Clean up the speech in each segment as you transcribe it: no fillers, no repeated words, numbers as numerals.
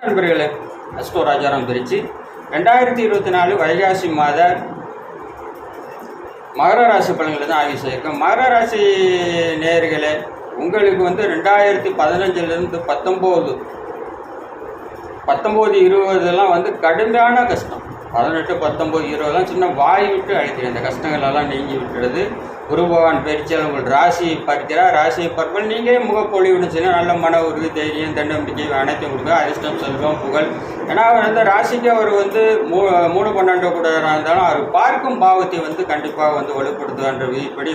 நண்பர்களே, அஸ்ட்ரோராஜாராம் திருச்சி 2024 வைகாசி மாத மகர ராசி பலன்களை தான் ஆய்வு செய்யிருக்கோம். மகர ராசி நேயர்களே, உங்களுக்கு 2015 19 20 கடுமையான கஷ்டம். 18 19 20 சின்ன வாய் விட்டு அழைக்கிறேன். இந்த கஷ்டங்களெல்லாம் நீங்கி விட்டுறது. குரு பகவான் பயிற்சியால் உங்கள் ராசியை பார்க்கிறார். ராசியை பார்ப்பது நீங்களே முகப்பொழிவுன்னு சொன்னால் நல்ல மன உறுதி, தைரியம், தன்னம்பிக்கை அனைத்தும் கொடுங்க. அதிர்ஷ்டம், செல்வம், புகழ். ஏன்னா அவர் ராசிக்கு அவர் 3 12 கூட இருந்தாலும் அவர் பார்க்கும் பாவத்தை கண்டிப்பாக வலுப்படுத்துவான்ற விதிப்படி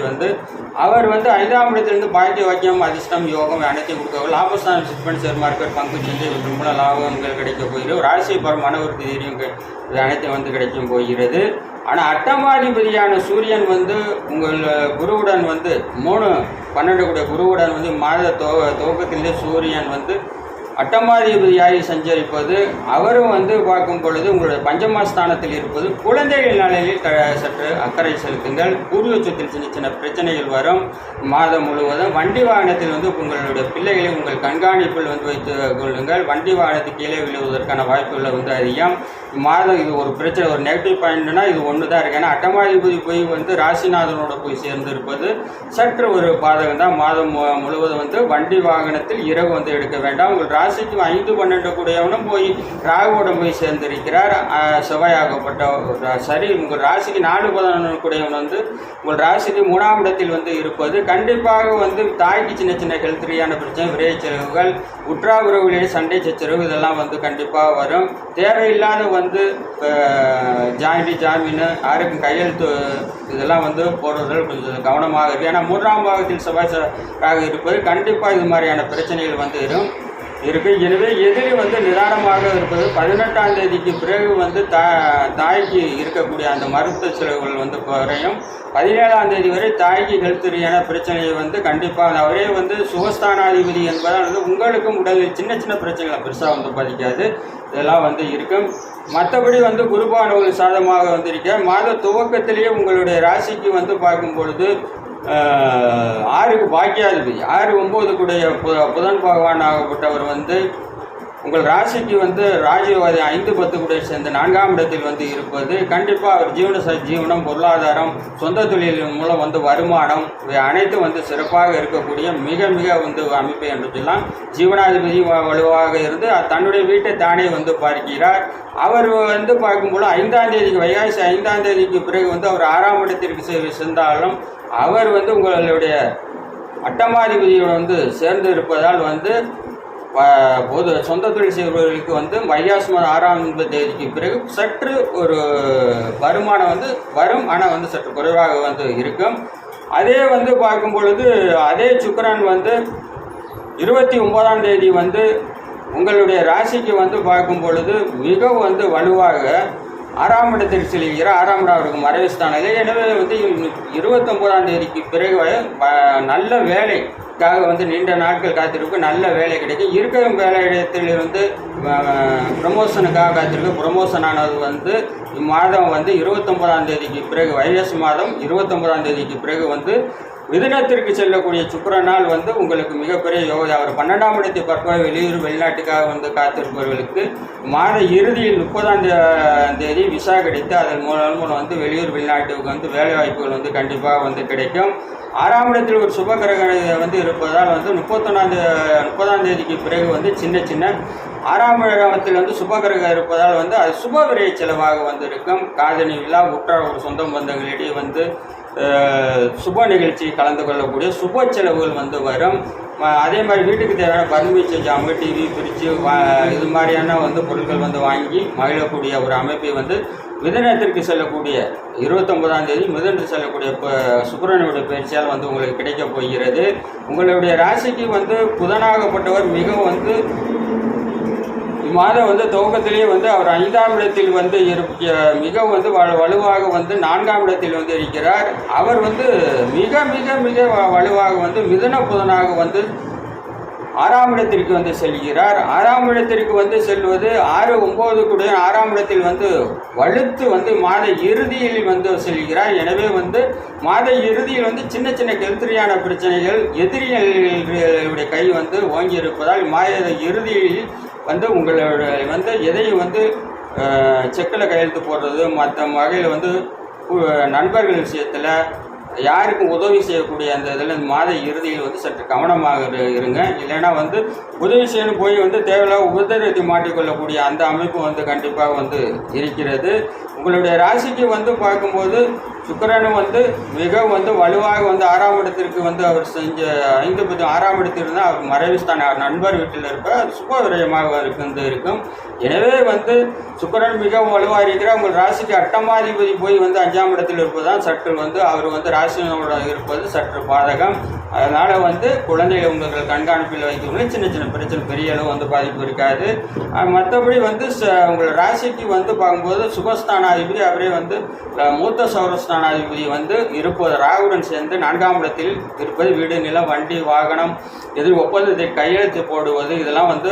அவர் 5ஆம் இடத்திலிருந்து பாக்கிய வாக்கியம், அதிர்ஷ்டம், யோகம் அனைத்தையும் கொடுக்க லாபஸ்தானம், சிட்பண்ட், ஷேர் மார்க்கெட், பங்கு சந்தை இவற்றின் மூலம் லாபங்கள் கிடைக்க போகிறது. ராசியை பார்க்கும் மன உறுதி, தைரியம் இது அனைத்தும் கிடைக்கும் போகிறது. ஆனால் அட்டமாதிபதியான சூரியன் உங்கள் குருவுடன் 3 12 கூட குருவுடன் மாத துவக்கத்திலே சூரியன் அட்டமாதிபதியாகி சஞ்சரிப்பது, அவரும் பார்க்கும் பொழுது உங்களுடைய பஞ்சமஸ்தானத்தில் இருப்பது. குழந்தைகள் நலனில் சற்று அக்கறை செலுத்துங்கள். பூர்வ சொத்தில் சின்ன சின்ன பிரச்சனைகள் வரும். மாதம் முழுவதும் வண்டி வாகனத்தில் உங்களுடைய பிள்ளைகளை உங்கள் கண்காணிப்பில் வைத்துக் கொள்ளுங்கள். வண்டி வாகனத்துக்கு கீழே விழுவதற்கான வாய்ப்புகள் அதிகம். மாதம் இது ஒரு பிரச்சனை, ஒரு நெகட்டிவ் பாயிண்ட்னா இது ஒன்று தான் இருக்குது. ஏன்னா அட்டமாதிபதி போய் ராசிநாதனோட போய் சேர்ந்து இருப்பது சற்று ஒரு பாதகம் தான். மாதம் முழுவதும் வண்டி வாகனத்தில் இரவு எடுக்க வேண்டாம். உங்கள் ராசிக்கு 5 12 கூடியவனும் போய் ராகுவோடம் போய் சேர்ந்திருக்கிறார். செவ்வாயாகப்பட்ட சரி, உங்கள் ராசிக்கு 4 11 கூடியவன் உங்கள் ராசிக்கு 3ஆம் இடத்தில் இருப்பது கண்டிப்பாக தாய்க்கு சின்ன சின்ன ஹெல்த் ரீதியான பிரச்சனை, விரைய செலவுகள், உற்றாவுறவுகளிடையே சண்டை சச்சரவு இதெல்லாம் கண்டிப்பாக வரும். தேவையில்லாத ஜாமீன் யாருக்கும் கையெழுத்து இதெல்லாம் போடுறதில் கொஞ்சம் கவனமாக இருக்குது. ஏன்னா 3ஆம் பாகத்தில் செவ்வாய் இருப்பது கண்டிப்பாக இது மாதிரியான பிரச்சனைகள் இருக்குது. எனவே எதிரி நிதானமாக இருப்பது. 18ஆம் தேதிக்கு பிறகு தாய்க்கு இருக்கக்கூடிய அந்த மருத்துவ செலவுகள் குறையும். 17ஆம் தேதி வரை தாய்க்கு ஹெல்த் ரீதியான பிரச்சனையை கண்டிப்பாக அவரே சுகஸ்தானாதிபதி என்பதால் உங்களுக்கும் உடலில் சின்ன சின்ன பிரச்சனைகளை பெருசாக பாதிக்காது. இதெல்லாம் இருக்கும். மற்றபடி குருபான ஒரு சாதமாக இருக்க மாத துவக்கத்திலேயே உங்களுடைய ராசிக்கு பார்க்கும் பொழுது 6க்கு பாக்கியாதிபதி 6 9 கூடிய புதன் பகவான் ஆகப்பட்டவர் உங்கள் ராசிக்கு ராஜயோகாதி 5 10 கூட சேர்ந்து 4ஆம் இடத்தில் இருப்பது கண்டிப்பாக அவர் ஜீவனம், பொருளாதாரம், சொந்த தொழில் மூலம் வருமானம் இவை அனைத்தும் சிறப்பாக இருக்கக்கூடிய மிக மிக அமைப்பு என்று சொல்லலாம். ஜீவனாதிபதி வலுவாக இருந்து தன்னுடைய வீட்டை தானே பார்க்கிறார். அவர் பார்க்கும்போது 5ஆம் தேதிக்கு வைகாசி 5ஆம் தேதிக்கு பிறகு அவர் 6ஆம் இடத்திற்கு சென்றாலும் அவர் உங்களுடைய அட்டமாதிபதியோடு சேர்ந்து இருப்பதால் பொது சொந்த தொழில் செய்பவர்களுக்கு வைகாசி மாதம் 6ஆம் தேதிக்கு பிறகு சற்று ஒரு வருமானம் வரும். ஆனால் சற்று குறைவாக இருக்கும். அதே பார்க்கும் பொழுது அதே சுக்கிரன் 29ஆம் தேதி உங்களுடைய ராசிக்கு பார்க்கும் பொழுது மிக வலுவாக 6ஆம் இடத்திற்கு செல்கிறார். 6ஆம் இடம் அவருக்கு மறைவு ஸ்தானம். எனவே 29ஆம் தேதிக்கு பிறகு நல்ல வேலைக்காக நீண்ட நாட்கள் காத்திருக்கு. நல்ல வேலை கிடைக்கும். இருக்கிற வேலை இடத்தில் ப்ரமோஷனுக்காக காத்திருக்கு. ப்ரமோஷன் ஆனது இம்மாதம் 29ஆம் தேதிக்கு பிறகு வைகாசி மாதம் 29ஆம் தேதிக்கு பிறகு மிதுனத்திற்கு செல்லக்கூடிய சுக்கிரனால் உங்களுக்கு மிகப்பெரிய யோகம். அவர் 12ஆம் இடத்தை பார்க்க வெளியூர் வெளிநாட்டுக்காக காத்திருப்பவர்களுக்கு மாத இறுதியில் 30ஆம் தேதி விசா கிடைத்து அதன் மூலம் வெளியூர் வெளிநாட்டுக்கு வேலை வாய்ப்புகள் கண்டிப்பாக கிடைக்கும். 6ஆம் இடத்தில் ஒரு சுப கிரகம் இருப்பதால் 30ஆம் தேதிக்கு பிறகு சின்ன சின்ன 6ஆம் இடத்தில் சுப கிரகம் இருப்பதால் அது சுப விரை செலவாக இருக்கும். காதணி விழா, உற்றார் ஒரு சொந்த பந்தங்களிடையே சுப நிகழ்ச்சி கலந்து கொள்ளக்கூடிய சுப செலவுகள் வரும். அதே மாதிரி வீட்டுக்கு தேவையான பர்னிச்சர் ஜாமு, டிவி, ஃப்ரிட்ஜு இது மாதிரியான பொருட்கள் வாங்கி மகிழக்கூடிய ஒரு அமைப்பை மிதுனத்திற்கு செல்லக்கூடிய 29ஆம் தேதி மிதுனத்திற்கு செல்லக்கூடிய சுக்கிரனுடைய பயிற்சியால் உங்களுக்கு கிடைக்கப் போகிறது. உங்களுடைய ராசிக்கு புதனாகப்பட்டவர் மிக இம்மாதம் துவக்கத்திலேயே அவர் 5ஆம் இடத்தில் மிக வலுவாக 4ஆம் இடத்தில் இருக்கிறார். அவர் மிக மிக மிக வலுவாக மிதுன புதனாக 6ஆம் இடத்திற்கு செல்கிறார். 6ஆம் இடத்திற்கு செல்வது 6 9 கூட 6ஆம் இடத்தில் வலுத்து மாத இறுதியில் செல்கிறார். எனவே மாத இறுதியில் சின்ன சின்ன ஹெல்த்ரியான பிரச்சனைகள், எதிரிகளுடைய கை ஓங்கி இருப்பதால் மாத இறுதியில் வந்து உங்களோட வந்து எதையும் வந்து செக்கில் கையெழுத்து போடுறது மற்ற வகையில் வந்து நண்பர்கள் விஷயத்தில் யாருக்கும் உதவி செய்யக்கூடிய அந்த இதில் இந்த மாத இறுதியில் வந்து சற்று கவனமாக இருங்க. இல்லைன்னா வந்து உதவி செய்யணும் போய் வந்து தேவையில்லாத உபதிரத்தை மாட்டிக்கொள்ளக்கூடிய அந்த அமைப்பு வந்து கண்டிப்பாக வந்து இருக்கிறது. உங்களுடைய ராசிக்கு வந்து பார்க்கும்போது சுக்கிரனும் வந்து மிக வந்து வலுவாக வந்து 6ஆம் இடத்திற்கு வந்து அவர் செஞ்ச 6ஆம் இடத்தில் இருந்தால் அவர் மறைவுஸ்தான நண்பர் வீட்டில் இருப்பார். அது சுப விரயமாக இருக்கும். எனவே வந்து சுக்கிரன் மிகவும் வலுவாக இருக்கிறார். உங்கள் ராசிக்கு 8ஆம் போய் வந்து 5ஆம் இடத்தில் இருப்பதுதான் சற்று வந்து அவர் வந்து ராசியோட இருப்பது சற்று பாதகம். அதனால் வந்து குழந்தைகளை உங்கள் கண்காணிப்பில் வைக்கணும். சின்ன சின்ன பிரச்சனை பெரிய அளவு வந்து பாதிப்பு இருக்காது. மற்றபடி வந்து உங்கள் ராசிக்கு வந்து பார்க்கும்போது சுகஸ்தானாதிபதி அவரே வந்து மூத்த சௌரஸ்தானாதிபதி வந்து இருப்பது ராகுடன் சேர்ந்து 4ஆம் இடத்தில் இருப்பது வீடு நிலம் வண்டி வாகனம் எதிர் ஒப்பந்தத்தை கையெழுத்து போடுவது இதெல்லாம் வந்து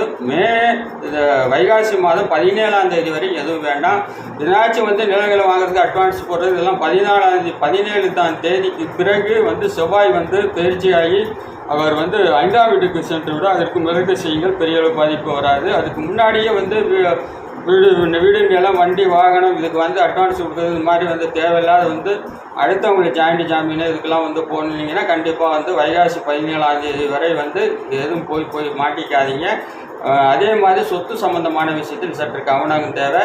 வைகாசி மாதம் 17ஆம் தேதி வரை எதுவும் வேண்டாம். இதனாச்சும் வந்து நிலங்களை வாங்குறதுக்கு அட்வான்ஸ் போடுறது இதெல்லாம் 17ஆம் தேதிக்கு பிறகு வந்து செவ்வாய் வந்து பயிற்சியாகி அவர் வந்து 5ஆம் வீட்டுக்கு சென்று விட அதற்கு மிருக செய்யுங்கள், பெரிய அளவு பாதிப்பு வராது. அதுக்கு முன்னாடியே வந்து வீடு நிலம் வண்டி வாகனம் இதுக்கு வந்து அட்வான்ஸ் கொடுக்குறது இது மாதிரி வந்து தேவையில்லாத வந்து அடுத்தவங்களுக்கு ஜாயிண்ட் ஜாமீன் இதுக்கெல்லாம் வந்து போனீங்கன்னா கண்டிப்பாக வந்து வைகாசி 17ஆம் தேதி வரை வந்து எதுவும் போய் மாட்டிக்காதீங்க. அதே மாதிரி சொத்து சம்பந்தமான விஷயத்தில் சற்று கவனம் தேவை.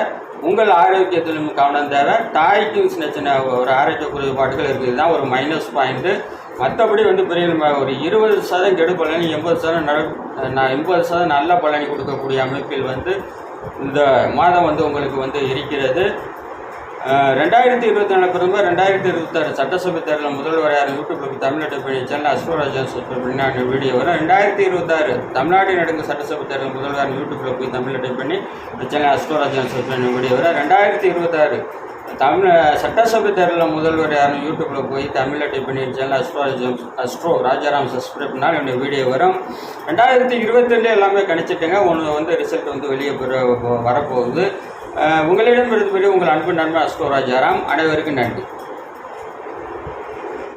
உங்கள் ஆரோக்கியத்திலும் கவனம் தேவை. தாய்க்கு சின்ன சின்ன ஒரு ஆரோக்கிய குறைபாடுகள் இருக்குது. இதுதான் ஒரு மைனஸ் பாயிண்ட்டு. மற்றபடி வந்து பெரிய ஒரு 20% கெடு பலனி 80% நல்ல பலனி கொடுக்கக்கூடிய அமைப்பில் வந்து இந்த மாதம் வந்து உங்களுக்கு வந்து இருக்கிறது. 2024 பிறகு 2026 சட்டசபை தேர்தல் முதல்வர் யார் யூடியூப்ல தமிழ்நாட்டு பணி சேனல் அஸ்ட்ரோராஜா பண்ணி வீடியோ வரும். 2026 தமிழ்நாடு நடக்கும் சட்டசபை தேர்தல் முதல்வர் யூடியூப்ல போய் தமிழ்நாட்டு பண்ணி சேனல் அஸ்ட்ரோராஜா பண்ணி வீடியோ வரும். 2026 சட்டசபை தேர்தலில் முதல்வர் யாரும் யூடியூப்பில் போய் தமிழில் டைப் பண்ணி சேனல் அஸ்ட்ரோ ராஜாராம் சப்ஸ்கிரைப் பண்ணால் என்னுடைய வீடியோ வரும். 2022 எல்லாமே கணிச்சிட்டுங்க. ஒன்று வந்து ரிசல்ட் வந்து வெளியே வரப்போகுது. உங்களிடம் இருந்து உங்கள் அன்பு நண்பன் அஸ்ட்ரோ ராஜாராம். அனைவருக்கும் நன்றி.